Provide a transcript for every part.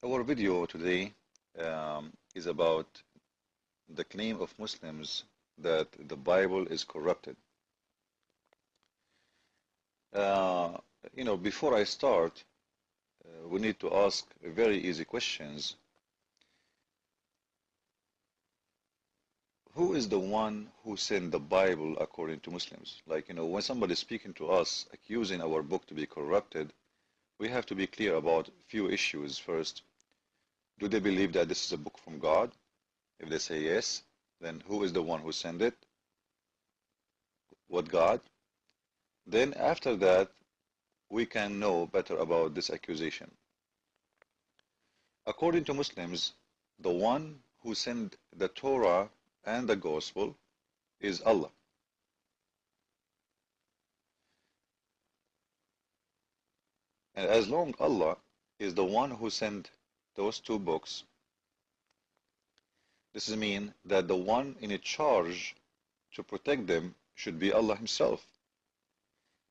Our video today is about the claim of Muslims that the Bible is corrupted. Uh, Before I start, we need to ask very easy questions. Who is the one who sent the Bible according to Muslims? When somebody is speaking to us, accusing our book to be corrupted, we have to be clear about a few issues. First, do they believe that this is a book from God? If they say yes, then who is the one who sent it? What God? Then after that, we can know better about this accusation. According to Muslims, the one who sent the Torah and the Gospel is Allah. And as long Allah is the one who sent those two books, this means that the one in charge to protect them should be Allah Himself,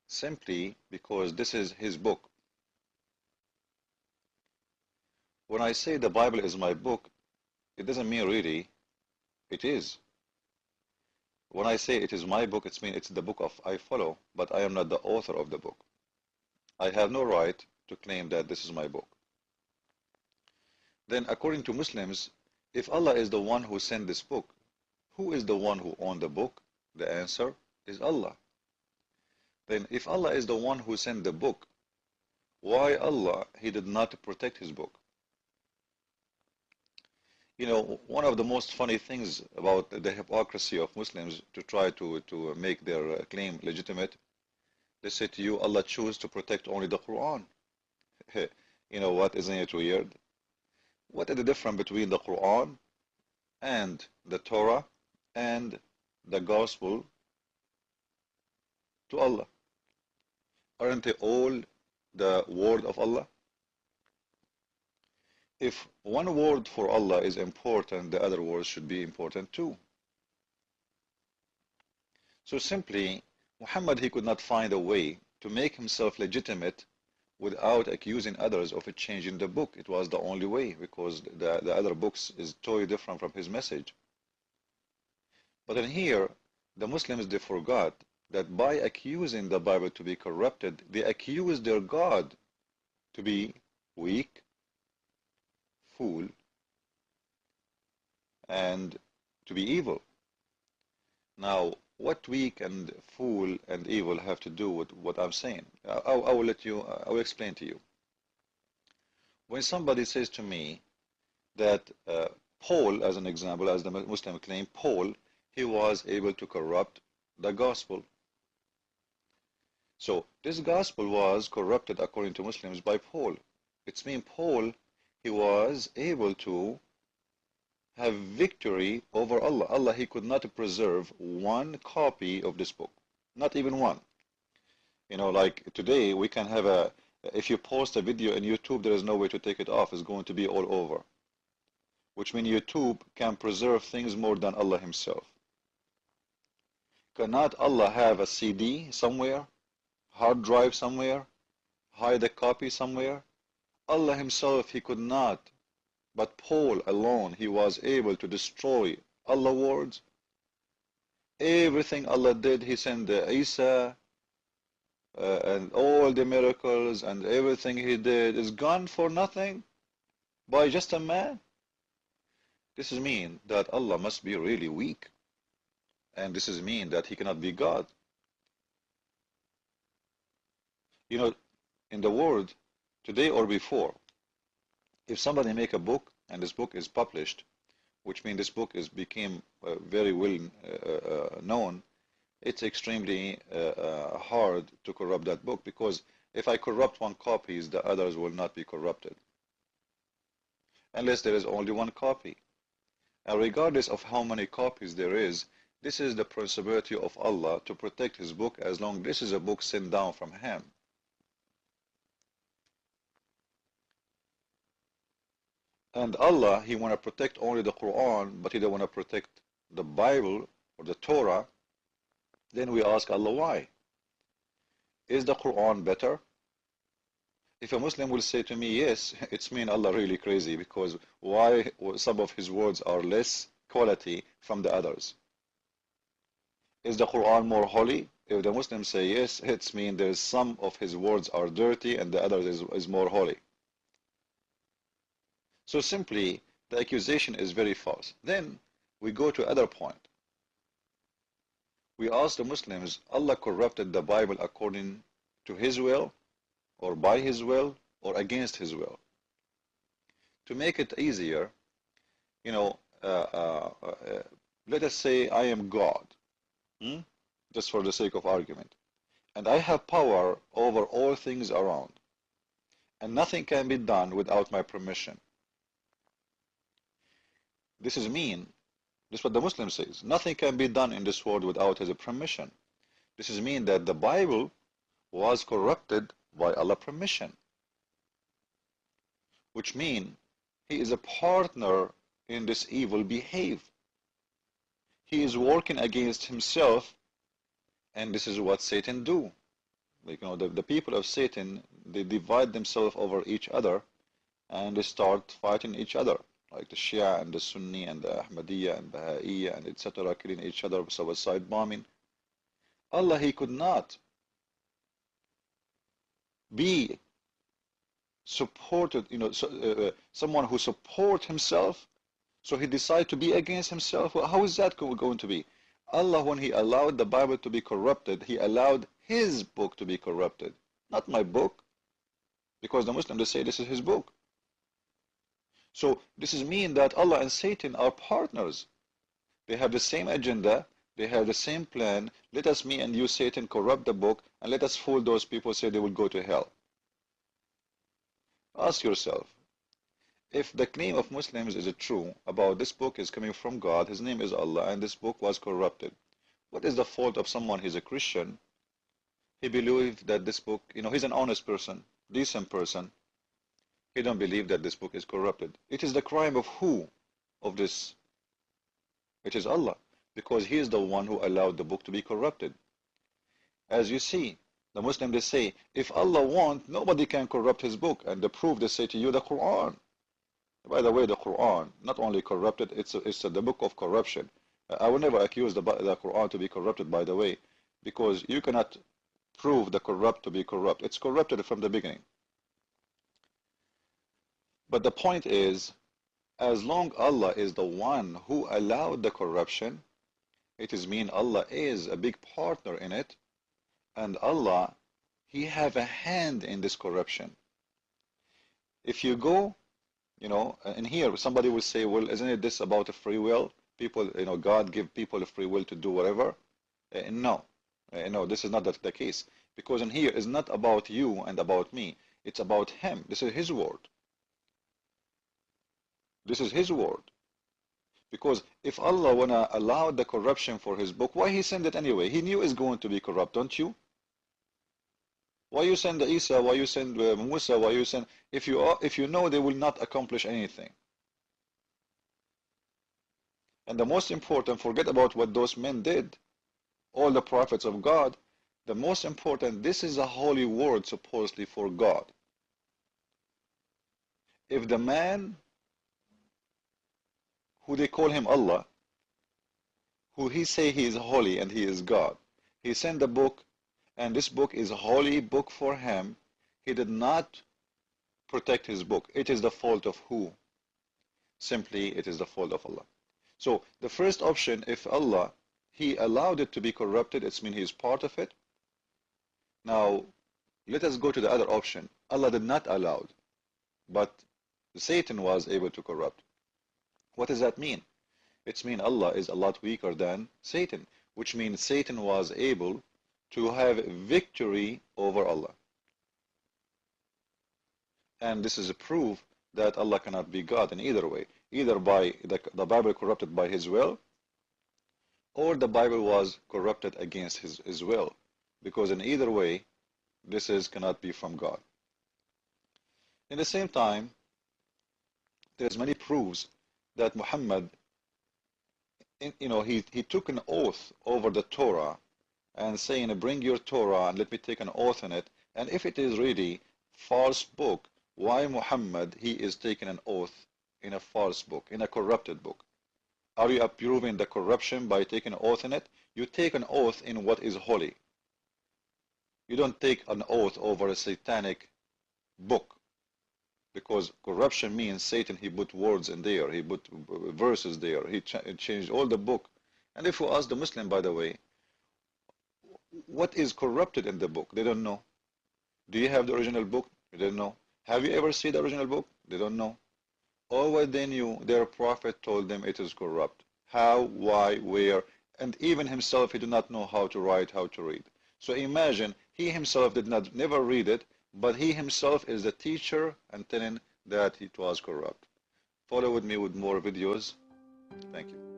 simply because this is His book. When I say the Bible is my book, it doesn't mean really it is. When I say it is my book, it means it's the book of I follow, but I am not the author of the book. I have no right to claim that this is my book. Then according to Muslims, if Allah is the one who sent this book, who is the one who owned the book? The answer is Allah. Then if Allah is the one who sent the book, why Allah, He did not protect His book? One of the most funny things about the hypocrisy of Muslims to try to make their claim legitimate, they say to you, Allah chose to protect only the Quran. You know what, isn't it weird? What is the difference between the Quran and the Torah and the Gospel to Allah? Aren't they all the word of Allah? If one word for Allah is important, the other words should be important too. So simply, Muhammad, he could not find a way to make himself legitimate without accusing others of changing the book. It was the only way, because the other books is totally different from his message. But in here, the Muslims, they forgot that by accusing the Bible to be corrupted, they accuse their God to be weak, fool, and to be evil. Now, what weak and fool and evil have to do with what I'm saying? I will explain to you. When somebody says to me that Paul, as an example, as the Muslim claim, Paul, he was able to corrupt the gospel. So this gospel was corrupted according to Muslims by Paul. It means Paul, he was able to have victory over Allah. Allah, he could not preserve one copy of this book, not even one. Like today, we can have if you post a video in YouTube, there is no way to take it off. It's going to be all over. Which means YouTube can preserve things more than Allah Himself. Cannot Allah have a CD somewhere, hard drive somewhere, hide a copy somewhere? Allah Himself, He could not. But Paul alone, he was able to destroy Allah's words. Everything Allah did, He sent Isa, and all the miracles and everything He did is gone for nothing by just a man. This is mean that Allah must be really weak. And this is mean that He cannot be God. In the world, today or before, if somebody make a book and this book is published, which means this book became very well known, it's extremely hard to corrupt that book, because if I corrupt one copy, the others will not be corrupted, unless there is only one copy. And regardless of how many copies there is, this is the principality of Allah to protect His book, as long as this is a book sent down from Him. And Allah, He want to protect only the Quran, but He don't want to protect the Bible or the Torah. Then we ask Allah, why? Is the Quran better? If a Muslim will say to me, yes, it's mean Allah really crazy, because why some of his words are less quality from the others? Is the Quran more holy? If the Muslims say yes, it's mean there's some of his words are dirty and the others is more holy. So simply, the accusation is very false. Then we go to other point. We ask the Muslims, Allah corrupted the Bible according to His will, or by His will, or against His will. To make it easier, you know, let us say I am God, just for the sake of argument, and I have power over all things around, and nothing can be done without my permission. This is mean. This is what the Muslim says. Nothing can be done in this world without His permission. This is mean that the Bible was corrupted by Allah's permission, which mean He is a partner in this evil behavior. He is working against Himself, and this is what Satan do. Like, you know, the people of Satan, they divide themselves over each other, and they start fighting each other, like the Shia and the Sunni and the Ahmadiyya and Baha'iyya and etc., killing each other, suicide bombing. Allah, He could not be supported, you know, someone who support Himself, so He decided to be against Himself. Well, how is that going to be? Allah, when He allowed the Bible to be corrupted, He allowed His book to be corrupted, not my book, because the Muslims, they say this is His book. So this is mean that Allah and Satan are partners. They have the same agenda, they have the same plan. Let us, me and you, Satan, corrupt the book, and let us fool those people, say they will go to hell. Ask yourself, if the claim of Muslims is true about this book is coming from God, His name is Allah, and this book was corrupted, what is the fault of someone? He's a Christian, he believes that this book, you know, he's an honest person, decent person, he don't believe that this book is corrupted. It is the crime of who? Of this? It is Allah, because He is the one who allowed the book to be corrupted. As you see, the Muslims, they say, if Allah wants, nobody can corrupt His book, and the proof, they say to you, the Quran. By the way, the Quran, not only corrupted, it's the book of corruption. I will never accuse the Quran to be corrupted, by the way, because you cannot prove the corrupt to be corrupt. It's corrupted from the beginning. But the point is, as long Allah is the one who allowed the corruption, it is mean Allah is a big partner in it, and Allah, He have a hand in this corruption. If you go, you know, and here somebody will say, well, isn't it this about a free will? People, you know, God give people a free will to do whatever. No, this is not the case, because in here is not about you and about me. It's about Him. This is His word. This is His word. Because if Allah wanna allow the corruption for His book, why He send it anyway? He knew it's going to be corrupt, don't you? Why you send Isa? Why you send Musa? Why you send? If you know they will not accomplish anything. And the most important, forget about what those men did. All the prophets of God. The most important, this is a holy word supposedly for God. If the man who they call him Allah, who he say he is holy and he is God, he sent the book, and this book is a holy book for him, he did not protect his book. It is the fault of who? Simply, it is the fault of Allah. So the first option, if Allah, He allowed it to be corrupted, it means He is part of it. Now, let us go to the other option. Allah did not allow it, but Satan was able to corrupt. What does that mean? It means Allah is a lot weaker than Satan, which means Satan was able to have victory over Allah. And this is a proof that Allah cannot be God in either way, either by the Bible corrupted by His will, or the Bible was corrupted against His will, because in either way, this cannot be from God. In the same time, there's many proofs that Muhammad, he took an oath over the Torah and saying, bring your Torah and let me take an oath on it, and if it is really false book, why Muhammad, he is taking an oath in a false book, in a corrupted book? Are you approving the corruption by taking an oath in it? You take an oath in what is holy. You don't take an oath over a satanic book, because corruption means Satan, he put words in there, he put verses there, he changed all the book. And if you ask the Muslim, by the way, what is corrupted in the book? They don't know. Do you have the original book? They don't know. Have you ever seen the original book? They don't know. All what they knew, their prophet told them it is corrupt. How, why, where, and even himself, he did not know how to write, how to read. So imagine, he himself did not never read it, but he himself is the teacher and telling that it was corrupt. Follow with me with more videos. Thank you.